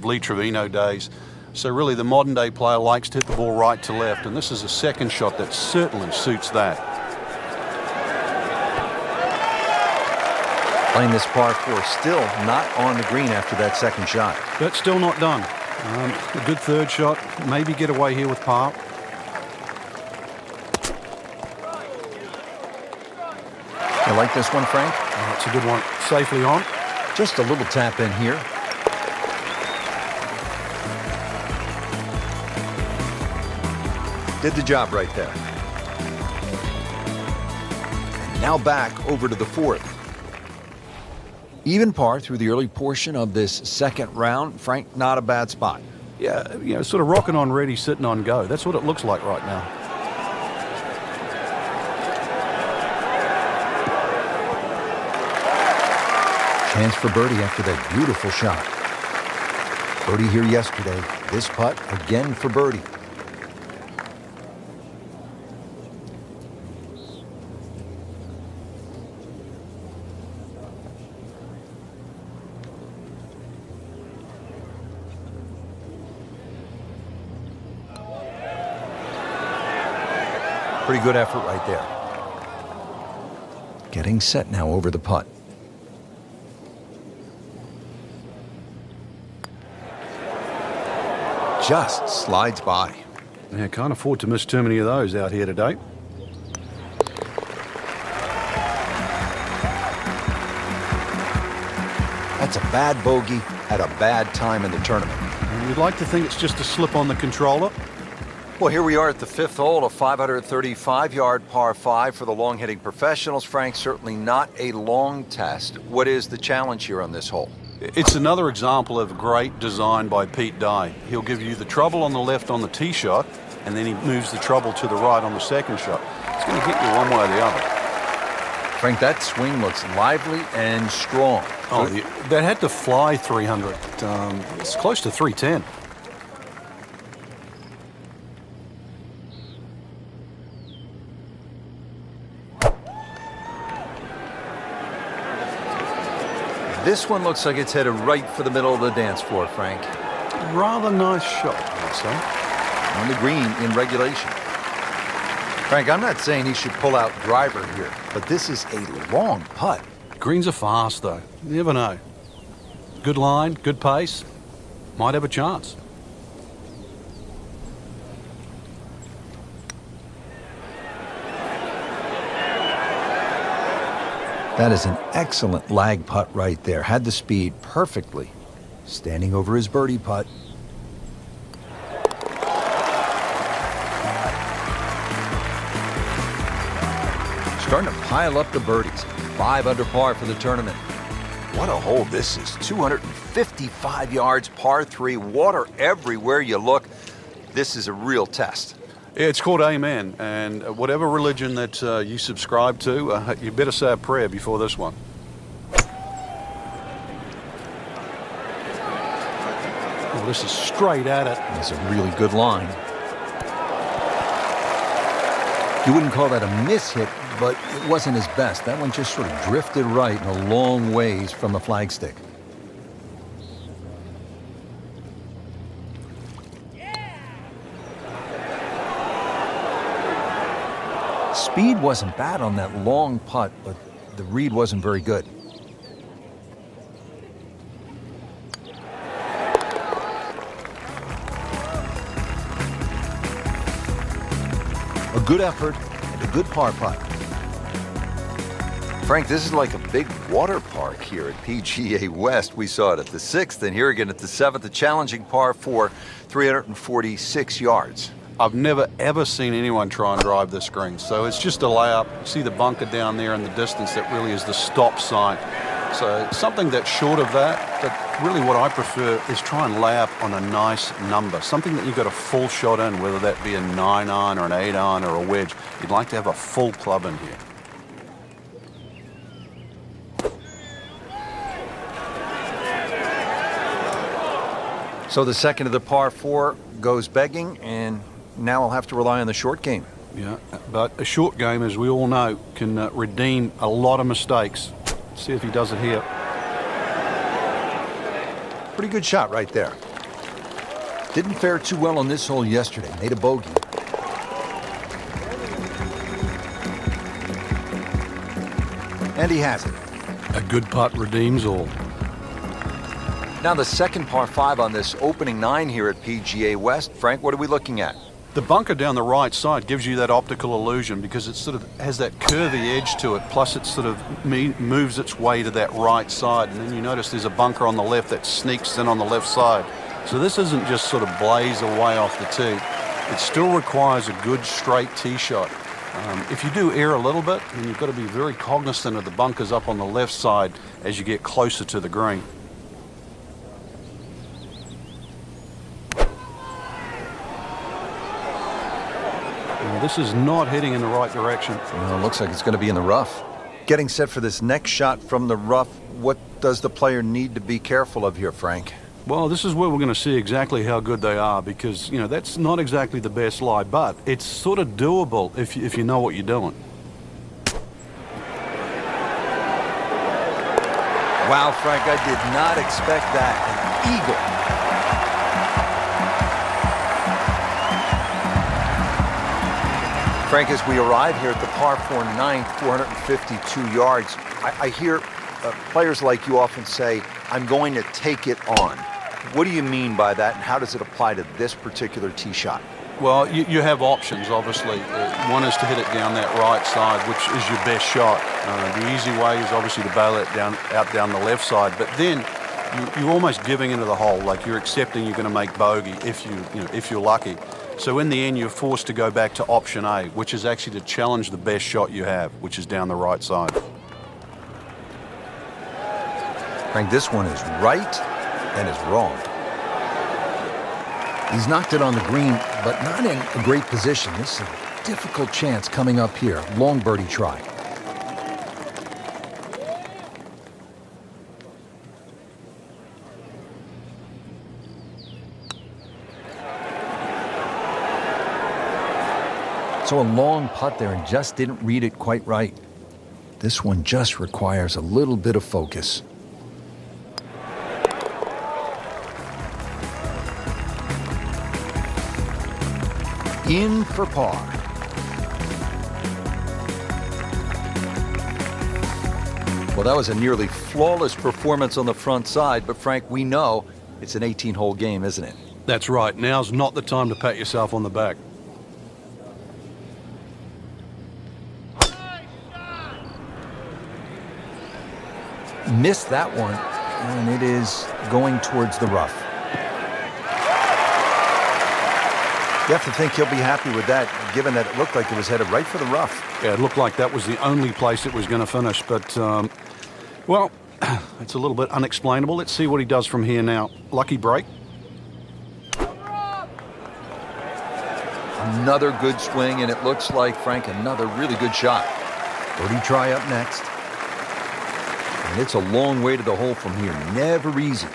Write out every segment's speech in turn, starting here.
Lee Trevino days. So really the modern day player likes to hit the ball right to left, and this is a second shot that certainly suits that. Playing this par 4, still not on the green after that second shot. But still not done. A good third shot, maybe get away here with par. You like this one, Frank? Oh, it's a good one. Safely on. Just a little tap in here. Did the job right there. And now back over to the 4th. Even par through the early portion of this second round. Frank, not a bad spot. Yeah, you know, sort of rocking on ready, sitting on go. That's what it looks like right now. Chance for birdie after that beautiful shot. Birdie here yesterday. This putt again for birdie. Pretty good effort right there. Getting set now over the putt. Just slides by. Yeah, can't afford to miss too many of those out here today. That's a bad bogey at a bad time in the tournament. And you'd like to think it's just a slip on the controller. Well, here we are at the 5th hole, a 535-yard par 5 for the long-hitting professionals. Frank, certainly not a long test. What is the challenge here on this hole? It's another example of great design by Pete Dye. He'll give you the trouble on the left on the tee shot, and then he moves the trouble to the right on the second shot. It's going to hit you one way or the other. Frank, that swing looks lively and strong. Oh, that had to fly 300. It's close to 310. This one looks like it's headed right for the middle of the dance floor, Frank. Rather nice shot, I'd say. On the green in regulation. Frank, I'm not saying he should pull out driver here, but this is a long putt. Greens are fast, though. You never know. Good line, good pace. Might have a chance. That is an excellent lag putt right there. Had the speed perfectly. Standing over his birdie putt. Starting to pile up the birdies. 5 under par for the tournament. What a hole this is. 255 yards, par 3. Water everywhere you look. This is a real test. It's called Amen, and whatever religion that you subscribe to, you better say a prayer before this one. Oh, this is straight at it. That's a really good line. You wouldn't call that a miss-hit, but it wasn't his best. That one just sort of drifted right and a long ways from the flagstick. Speed wasn't bad on that long putt, but the read wasn't very good. A good effort and a good par putt. Frank, this is like a big water park here at PGA West. We saw it at the 6th, and here again at the 7th, a challenging par 4, 346 yards. I've never, ever seen anyone try and drive this green. So it's just a layup. You see the bunker down there in the distance. That really is the stop sign. So something that's short of that, but really what I prefer is try and lay up on a nice number. Something that you've got a full shot in, whether that be a 9-iron or an 8-iron or a wedge. You'd like to have a full club in here. So the second of the par 4 goes begging, and now I'll have to rely on the short game. Yeah, but a short game, as we all know, can redeem a lot of mistakes. See if he does it here. Pretty good shot right there. Didn't fare too well on this hole yesterday. Made a bogey. And he has it. A good putt redeems all. Now the second par 5 on this opening 9 here at PGA West. Frank, what are we looking at? The bunker down the right side gives you that optical illusion because it sort of has that curvy edge to it, plus it sort of moves its way to that right side, and then you notice there's a bunker on the left that sneaks in on the left side. So this isn't just sort of blaze away off the tee. It still requires a good straight tee shot. If you do err a little bit, then you've got to be very cognizant of the bunkers up on the left side as you get closer to the green. This is not heading in the right direction. Well, it looks like it's going to be in the rough. Getting set for this next shot from the rough, what does the player need to be careful of here, Frank? Well, this is where we're going to see exactly how good they are because, you know, that's not exactly the best lie, but it's sort of doable if you know what you're doing. Wow, Frank, I did not expect that. An eagle. Frank, as we arrive here at the par 4 ninth, 452 yards, I hear players like you often say, I'm going to take it on. What do you mean by that, and how does it apply to this particular tee shot? Well, you have options, obviously. One is to hit it down that right side, which is your best shot. The easy way is obviously to bail it out down the left side, but then you're almost giving into the hole, like you're accepting you're going to make bogey if you're lucky. So in the end, you're forced to go back to option A, which is actually to challenge the best shot you have, which is down the right side. Frank, this one is right and is wrong. He's knocked it on the green, but not in a great position. This is a difficult chance coming up here. Long birdie try. So a long putt there and just didn't read it quite right. This one just requires a little bit of focus. In for par. Well, that was a nearly flawless performance on the front side, but Frank, we know it's an 18-hole game, isn't it? That's right. Now's not the time to pat yourself on the back. Missed that one, and it is going towards the rough. You have to think he'll be happy with that, given that it looked like it was headed right for the rough. Yeah, it looked like that was the only place it was going to finish, but, well, it's a little bit unexplainable. Let's see what he does from here now. Lucky break. Another good swing, and it looks like, Frank, another really good shot. Birdie try up next. And it's a long way to the hole from here. Never easy.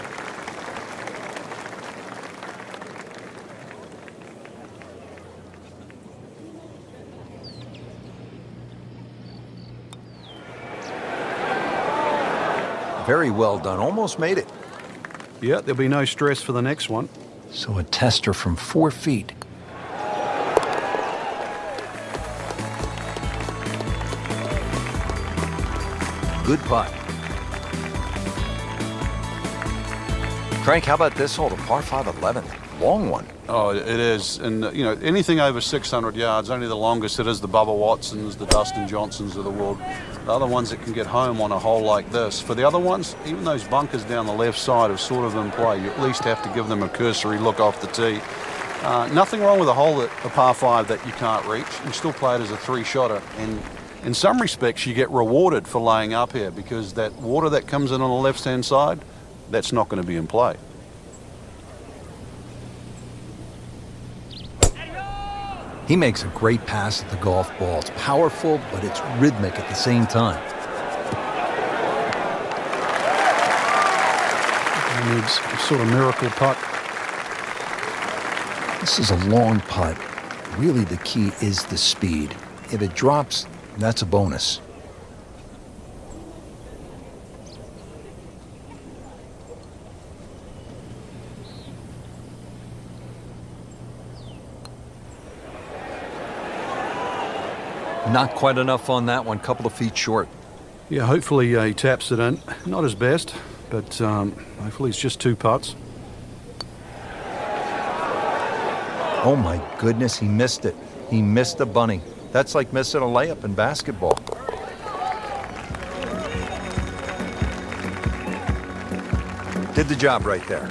Very well done. Almost made it. Yeah, there'll be no stress for the next one. So a tester from 4 feet. Good putt. Frank, how about this hole, the par 5 11th? Long one. Oh, it is. And, you know, anything over 600 yards, only the longest it is the Bubba Watsons, the Dustin Johnsons of the world. The other ones that can get home on a hole like this. For the other ones, even those bunkers down the left side are sort of in play. You at least have to give them a cursory look off the tee. Nothing wrong with a hole, a par 5 that you can't reach. You still play it as a 3-shotter. And in some respects, you get rewarded for laying up here because that water that comes in on the left-hand side, that's not going to be in play. He makes a great pass at the golf ball. It's powerful, but it's rhythmic at the same time. He needs a sort of miracle putt. This is a long putt. Really, the key is the speed. If it drops, that's a bonus. Not quite enough on that one, couple of feet short. Yeah, hopefully he taps it in. Not his best, but hopefully it's just 2 putts. Oh my goodness, he missed it. He missed the bunny. That's like missing a layup in basketball. Did the job right there.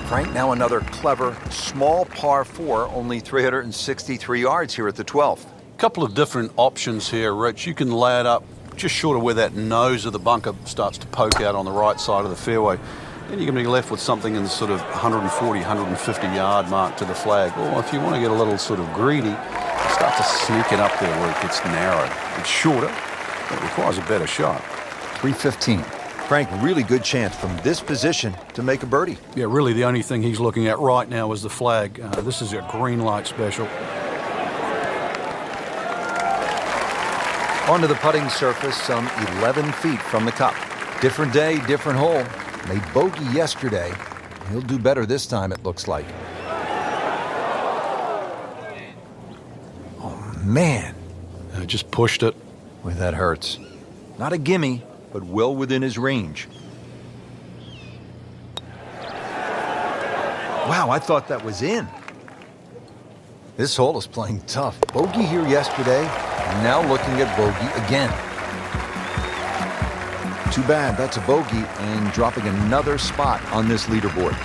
Frank, now another clever, small par 4, only 363 yards here at the 12th. Couple of different options here, Rich. You can lay it up just short of where that nose of the bunker starts to poke out on the right side of the fairway. Then you're going to be left with something in the sort of 140, 150 yard mark to the flag. Or if you want to get a little sort of greedy, start to sneak it up there where it gets narrow. It's shorter, but it requires a better shot. 315. Frank, really good chance from this position to make a birdie. Yeah, really the only thing he's looking at right now is the flag. This is a green light special. Onto the putting surface, some 11 feet from the cup. Different day, different hole. Made bogey yesterday. He'll do better this time, it looks like. Oh, man. Just pushed it. Boy, that hurts. Not a gimme, but well within his range. Wow, I thought that was in. This hole is playing tough. Bogey here yesterday, and now looking at bogey again. Too bad, that's a bogey and dropping another spot on this leaderboard.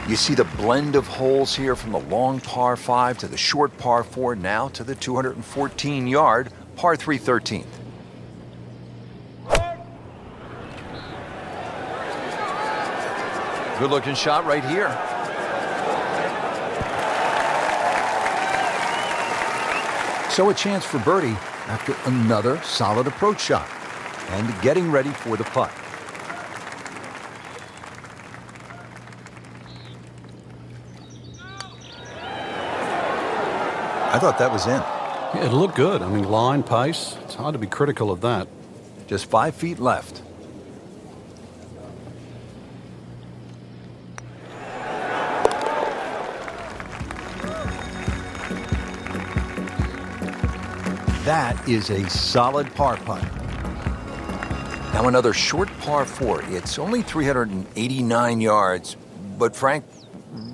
You see the blend of holes here from the long par 5 to the short par 4, now to the 214-yard par 3 13th. Good-looking shot right here. So a chance for birdie after another solid approach shot. And getting ready for the putt. I thought that was in. Yeah, it looked good. I mean, line, pace. It's hard to be critical of that. Just 5 feet left. That is a solid par putt. Now another short par 4. It's only 389 yards. But Frank,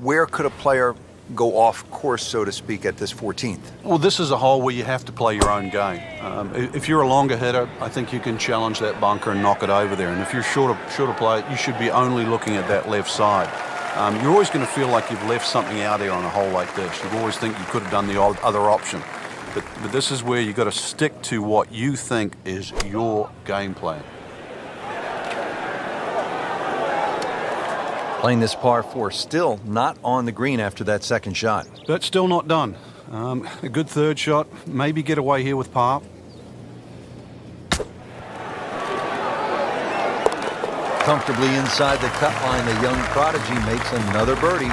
where could a player go off course, so to speak, at this 14th? Well, this is a hole where you have to play your own game. If you're a longer hitter, I think you can challenge that bunker and knock it over there. And if you're shorter player, you should be only looking at that left side. You're always going to feel like you've left something out there on a hole like this. You always think you could have done the other option. But this is where you've got to stick to what you think is your game plan. Playing this par 4, still not on the green after that second shot. But still not done. A good third shot. Maybe get away here with par. Comfortably inside the cut line, the young prodigy makes another birdie.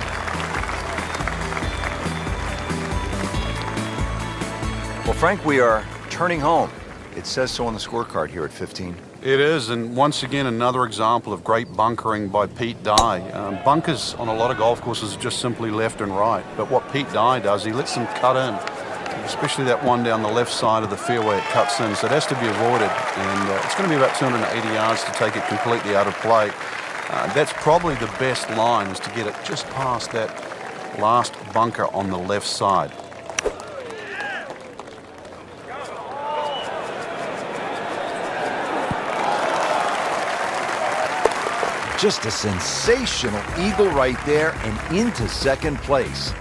Well, Frank, we are turning home. It says so on the scorecard here at 15. It is, and once again, another example of great bunkering by Pete Dye. Bunkers on a lot of golf courses are just simply left and right, but what Pete Dye does, he lets them cut in, especially that one down the left side of the fairway it cuts in, so it has to be avoided, and it's going to be about 280 yards to take it completely out of play. That's probably the best line, is to get it just past that last bunker on the left side. Just a sensational eagle right there and into second place.